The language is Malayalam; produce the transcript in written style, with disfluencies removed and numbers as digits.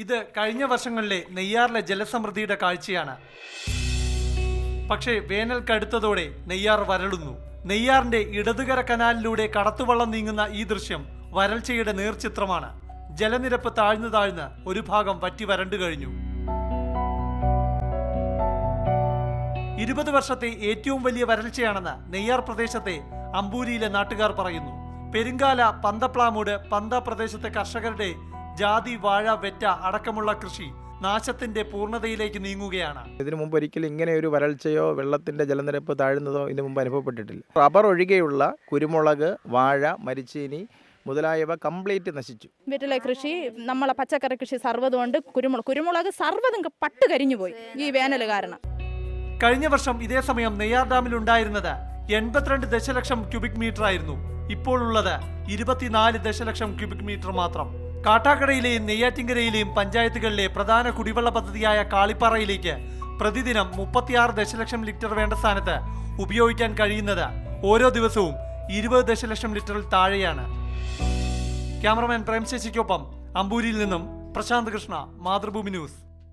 ഇത് കഴിഞ്ഞ വർഷങ്ങളിലെ നെയ്യാറിലെ ജലസമൃദ്ധിയുടെ കാഴ്ചയാണ്. പക്ഷേ വേനൽ കടുത്തതോടെ നെയ്യാർ വരളുന്നു. നെയ്യാറിന്റെ ഇടതുകര കനാലിലൂടെ കടത്തുവള്ളം നീങ്ങുന്ന ഈ ദൃശ്യം വരൾച്ചയുടെ നേർചിത്രമാണ്. ജലനിരപ്പ് താഴ്ന്ന് ഒരു ഭാഗം വറ്റി വരണ്ടു കഴിഞ്ഞു. 20 വർഷത്തെ ഏറ്റവും വലിയ വരൾച്ചയാണെന്ന് നെയ്യാർ പ്രദേശത്തെ അമ്പൂരിയിലെ നാട്ടുകാർ പറയുന്നു. പെരുങ്കാല, പന്തപ്ലാമൂട്, പന്ത പ്രദേശത്തെ കർഷകരുടെ ജാതി, വാഴ, വെറ്റ അടക്കമുള്ള കൃഷി നാശത്തിന്റെ പൂർണ്ണതയിലേക്ക് നീങ്ങുകയാണ്. ഇതിനു മുമ്പ് ഒരിക്കലും ഇങ്ങനെ ഒരു വരൾച്ചയോ വെള്ളത്തിന്റെ ജലനിരപ്പ് താഴുന്നതോ ഇതിനു മുമ്പ് അനുഭവപ്പെട്ടിട്ടില്ല. റബ്ബർ ഒഴികെയുള്ള കുരുമുളക്, വാഴ, മരിച്ചീനി മുതലായവ കംപ്ലീറ്റ് നശിച്ചു. വീട്ടിലെ കൃഷി, നമ്മളെ പച്ചക്കറി കൃഷി സർവ്വതും കൊണ്ട് കുരുമുളക് സർവ്വതും പട്ട് കരിഞ്ഞു പോയി ഈ വേനൽ കാരണം. കഴിഞ്ഞ വർഷം ഇതേ സമയം നെയ്യാർ ഡാമിൽ ഉണ്ടായിരുന്നത് 82 ദശലക്ഷം ക്യൂബിക് മീറ്റർ ആയിരുന്നു. ഇപ്പോൾ ഉള്ളത് 24 ദശലക്ഷം ക്യൂബിക് മീറ്റർ മാത്രം. കാട്ടാക്കടയിലെയും നെയ്യാറ്റിൻകരയിലെയും പഞ്ചായത്തുകളിലെ പ്രധാന കുടിവെള്ള പദ്ധതിയായ കാളിപ്പാറയിലേക്ക് പ്രതിദിനം 36 ദശലക്ഷം ലിറ്റർ വേണ്ട സ്ഥാനത്ത് ഉപയോഗിക്കാൻ കഴിയുന്നത് ഓരോ ദിവസവും 20 ദശലക്ഷം ലിറ്ററിൽ താഴെയാണ്. ക്യാമറമാൻ പ്രേംശശിക്കൊപ്പം അമ്പൂരിയിൽ നിന്നും പ്രശാന്ത് കൃഷ്ണ, മാതൃഭൂമി ന്യൂസ്.